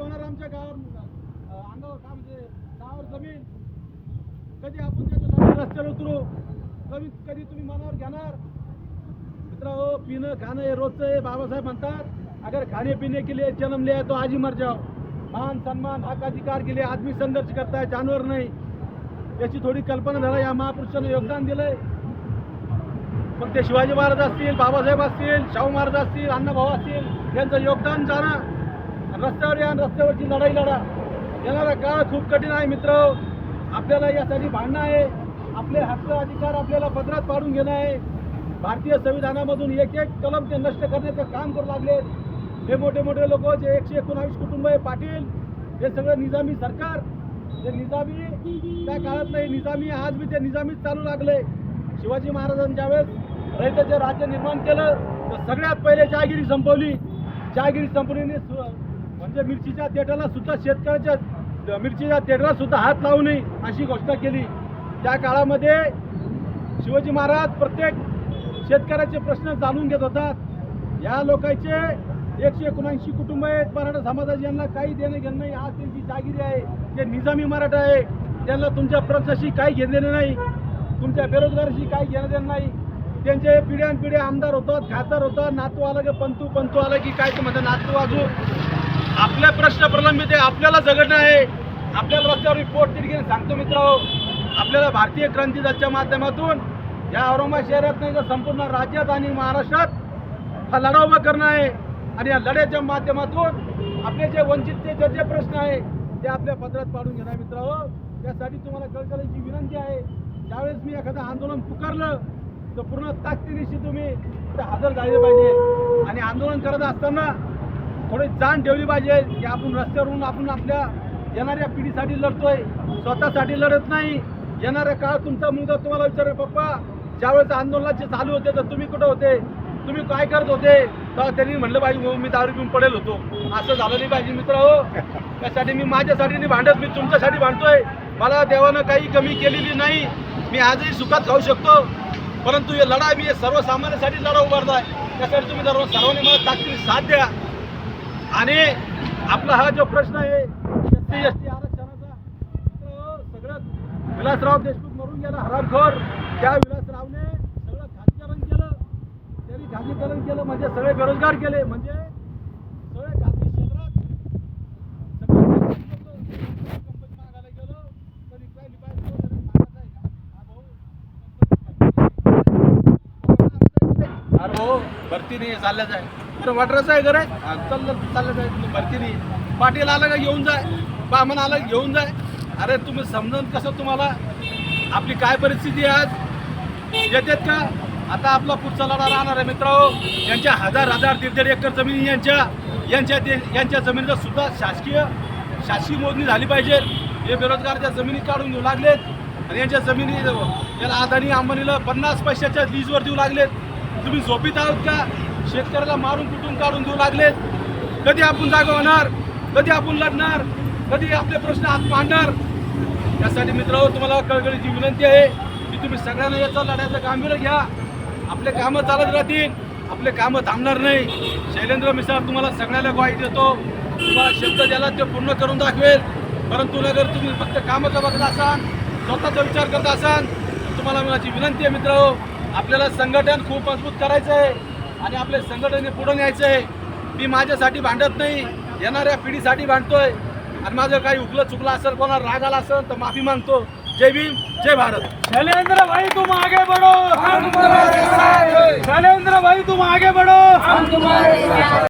होणार आमच्या गावावर अंगावर काय म्हणजे नावावर जमीन? कधी आपण त्याच्या रस्त्यावर उतरू? कधी तुम्ही मनावर घेणार? मित्रांनो, पिणं खाणं हे रोजचं आहे. बाबासाहेब म्हणतात अगर खाने पीने के लिए जन्म लिया तो आज ही मर जाओ. मान सन्मान हक अधिकार के लिए आदमी संघर्ष करता है, जानवर नाही. याची थोडी कल्पना झाला. या महापुरुषांनी योगदान दिलंय. मग ते शिवाजी महाराज असतील, बाबासाहेब असतील, शाहू महाराज असतील, अण्णाभाऊ असतील, यांचं योगदान जाणा. रस्त्यावर या, रस्त्यावरची लढाई लढा. येणारा काळ खूप कठीण आहे मित्र. आपल्याला यासाठी भांडणं आहे. आपले हक्क अधिकार आपल्याला पदरात पाडून घेणं आहे. भारतीय संविधानामधून एक एक कलम ते नष्ट करण्याचं काम करू लागले. हे मोठे मोठे लोक जे 119 कुटुंब आहे, पाटील, हे सगळं निजामी सरकार, ते निजामी त्या काळात नाही, निजामी आज बी ते निजामीच चालू लागले. शिवाजी महाराजांच्या वेळेस रयतेचे राज्य निर्माण केलं तर सगळ्यात पहिले जहागिरी संपवली. जहागिरी संपवलीने म्हणजे मिरचीच्या देठाला सुद्धा, शेतकऱ्याच्या मिरचीच्या देठाला सुद्धा हात लावू नये अशी घोषणा केली. त्या काळामध्ये शिवाजी महाराज प्रत्येक शेतकऱ्याचे प्रश्न जाणून घेत होतात. या लोकांचे 179 कुटुंब आहेत मराठा समाजाचे, यांना काही देणं घेणं नाही. आज त्यांची जागिरी आहे. ते निजामी मराठा आहे. त्यांना तुमच्या प्रश्नाशी काही घेणं देणं नाही. तुमच्या बेरोजगाराशी काही घेणं देणं नाही. त्यांचे पिढ्यानपिढ्या आमदार होतात, खासदार होतात. नातू आला की पंतू आला की काय ते म्हणतात नातू वाजू. आपले प्रश्न प्रलंबित आहे. आपल्याला जगणं आहे. आपल्याला रस्त्यावर पोट तिरकीने सांगतो मित्रांनो, आपल्याला भारतीय क्रांती दलाच्या माध्यमातून या औरंगाबाद शहरात नाही तर संपूर्ण राज्यात आणि महाराष्ट्रात हा लढा उभा करणं आहे. आणि या लढ्याच्या माध्यमातून आपले जे वंचितचे जे प्रश्न आहे ते आपल्या पदरात पाडून घेणार मित्रांनो. त्यासाठी तुम्हाला कळकळीची विनंती आहे. ज्यावेळेस मी एखादं आंदोलन पुकारलं तर पूर्ण ताकदीनिशी तुम्ही हजर झाले पाहिजे. आणि आंदोलन करत असताना थोडी जाण ठेवली पाहिजे की आपण रस्त्यावरून आपण आपल्या येणाऱ्या पिढीसाठी लढतोय, स्वतःसाठी लढत नाही. येणाऱ्या काळात तुमचा मुलगा तुम्हाला विचारेल, पप्पा ज्यावेळेस आंदोलनाचे चालू होते तर तुम्ही कुठं होते, तुम्ही काय करत होते? तर त्यांनी म्हणलं पाहिजे मी दारू पिऊन पडेल होतो. असं झालं नाही पाहिजे मित्र हो. त्यासाठी मी माझ्यासाठी नाही भांडत, मी तुमच्यासाठी भांडतोय. मला देवानं काही कमी केलेली नाही. मी आजही सुखात खाऊ शकतो, परंतु हे लढा मी सर्वसामान्यांसाठी लढा उभारलाय. त्यासाठी तुम्ही सर्वांनी मला ताकदीने साथ द्या. आणि आपला हा जो प्रश्न आहे SC आरक्षणाचा, सगळं विलासराव देशमुख मरून गेला हरामखोर. त्या विलासरावने सगळं खाजगीकरण केलं. त्यांनी खाजगीकरण केलं म्हणजे सगळे बेरोजगार केले, म्हणजे सगळे खाजगी क्षेत्रात कंपनी मागायला गेलो तरी काय अरे भाऊ भरती नाही चालल्या जाय तर वाटराचं आहे घरे चाललं जाय भरती नाही. पाटील आलं का घेऊन जाय, बामण आलं का घेऊन जाय. अरे तुम्ही समजून कसं तुम्हाला आपली काय परिस्थिती आहे आज येतात का? आता आपला पुढचा लढा राहणार आहे मित्रांनो. यांच्या हजार 1.5 एकर जमिनी यांच्या जमिनीचा सुद्धा शासकीय मोजणी झाली पाहिजे. हे बेरोजगारच्या जमिनी काढून घेऊ लागलेत आणि यांच्या जमिनी याला अदानी अंबानीला 50 पैशाच्या लीजवर देऊ लागलेत. तुम्ही झोपीत आहोत का? शेतकऱ्याला मारून कुठून काढून देऊ लागलेत. कधी आपण जागा होणार? कधी आपण लढणार? कधी आपले प्रश्न हात मांडणार? त्यासाठी मित्रांनो तुम्हाला कळकळीची विनंती आहे की तुम्ही सगळ्यांना याचा लढ्याचं गांभीर्य घ्या. आपले कामं चालत राहतील, आपले कामं थांबणार नाही. शैलेंद्र मिसाळ तुम्हाला सगळ्याला ग्वाही देतो. तुम्हाला शब्द द्यायला ते पूर्ण करून दाखवेल. परंतु अगर तुम्ही फक्त कामाचं बघत असाल, स्वतःचा विचार करत असाल, तुम्हाला माझी विनंती आहे मित्रांनो, आपल्याला संघटन खूप मजबूत करायचं आहे आणि आपल्या संघटनेने पुढे न्यायचं आहे. मी माझ्यासाठी भांडत नाही, येणाऱ्या पिढीसाठी भांडतोय. आणि माझं काही उकलं चुकलं असेल, कोणाला राग आला असेल तर माफी मागतो. जय भीम, जय भारत. शैलेंद्र भाई तुम आगे बढ़ो, हम तुम्हारे साथ हैं. शैलेंद्र भाई तुम आगे बढ़ो, हम तुम्हारे साथ हैं.